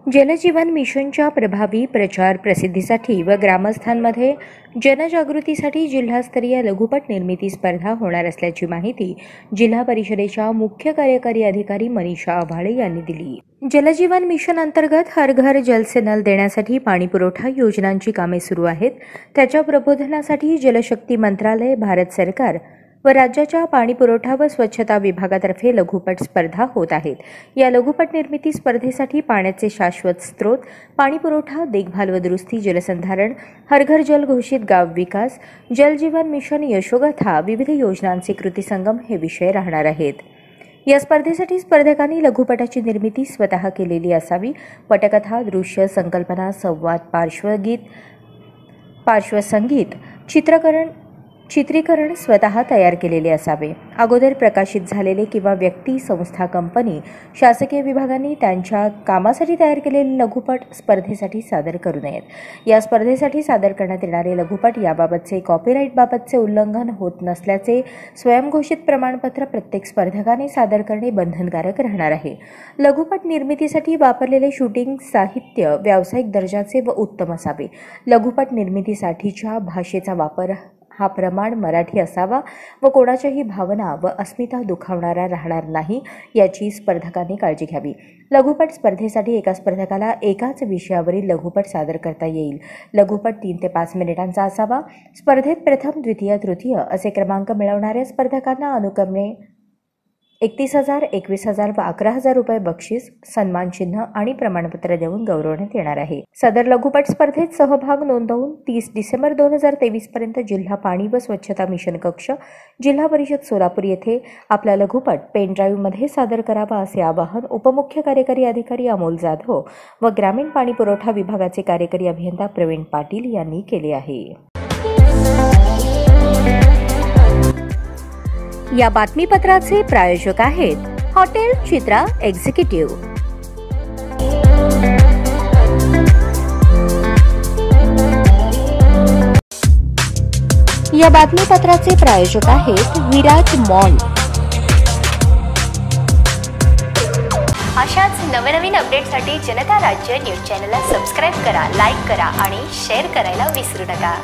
जलजीवन मिशनच्या प्रभावी प्रचार प्रसिद्धीसाठी व ग्रामस्थांमध्ये जनजागृतीसाठी जिल्हास्तरीय लघुपट निर्मिती स्पर्धा होणार असल्याची माहिती जिल्हा परिषदेच्या मुख्य कार्यकारी अधिकारी मनीषा आभाळे यांनी दिली। जलजीवन मिशन अंतर्गत हर घर जल से नल देण्यासाठी पाणीपुरवठा योजनांची कामे सुरू आहेत। त्याच्या प्रबोधनासाठी जलशक्ती मंत्रालय, भारत सरकार व राज्याच्या पाणीपुरवठा व स्वच्छता विभागातर्फे लघुपट स्पर्धा होत आहेत। या लघुपट निर्मिती स्पर्धेसाठी पाण्याचे शाश्वत स्रोत, पाणीपुरवठा, देखभाल व दुरुस्ती, जलसंधारण, हर घर जल घोषित गाव विकास, जल जीवन मिशन यशोगाथा, विविध योजनांचे कृतीसंगम हे विषय राहणार आहेत। या स्पर्धेसाठी स्पर्धकांनी लघुपटाची निर्मिती स्वतः केलेली असावी। पटकथा, दृश्य, संकल्पना, संवाद, पार्श्वसंगीत, चित्रीकरण स्वतः तयार केलेले असावे। अगोदर प्रकाशित झालेले किंवा व्यक्ती, संस्था, कंपनी, शासकीय विभागांनी त्यांच्या कामासाठी तयार केलेले लघुपट स्पर्धेसाठी सादर करू नयेत। या स्पर्धेसाठी सादर करण्यात येणारे लघुपट याबाबतचे कॉपीराईटबाबतचे उल्लंघन होत नसल्याचे स्वयंघोषित प्रमाणपत्र प्रत्येक स्पर्धकाने सादर करणे बंधनकारक राहणार आहे। लघुपट निर्मितीसाठी वापरलेले शूटिंग साहित्य व्यावसायिक दर्जाचे व उत्तम असावे। लघुपट निर्मितीसाठीच्या भाषेचा वापर हा प्रमाण मराठी असावा व कोणाच्याही भावना व अस्मिता दुखावणारा राहणार नाही याची स्पर्धकांनी काळजी घ्यावी। लघुपट स्पर्धेसाठी एका स्पर्धकाला एकाच विषयावरील लघुपट सादर करता येईल। लघुपट 3 ते 5 मिनिटांचा असावा। स्पर्धेत प्रथम, द्वितीय, तृतीय असे क्रमांक मिळवणाऱ्या स्पर्धकांना अनुक्रमे 31,000, 21,000 व 11,000 रुपये बक्षीस, सन्मान चिन्ह आणि प्रमाणपत्र देऊन गौरवण्यात येणार आहे। सदर लघुपट स्पर्धेत सहभाग नोंदवून 30 डिसेंबर 2023 पर्यंत जिल्हा पाणी व स्वच्छता मिशन कक्ष, जिल्हा परिषद सोलापूर येथे आपला लघुपट पेन ड्राईव्हमध्ये सादर करावा असे आवाहन उपमुख्य कार्यकारी अधिकारी अमोल जाधव व ग्रामीण पाणी पुरवठा विभागाचे कार्यकारी अभियंता प्रवीण पाटील यांनी केले आहे। या बातमीपत्राचे प्रायोजक आहेत हॉटेल चित्रा एक्झिक्युटिव्ह। या बातमीपत्राचे प्रायोजक आहेत विराज मॉल। अशाच नवनवीन अपडेटसाठी जनता राज्य न्यूज चॅनलला सबस्क्राईब करा, लाईक करा आणि शेअर करायला विसरू नका।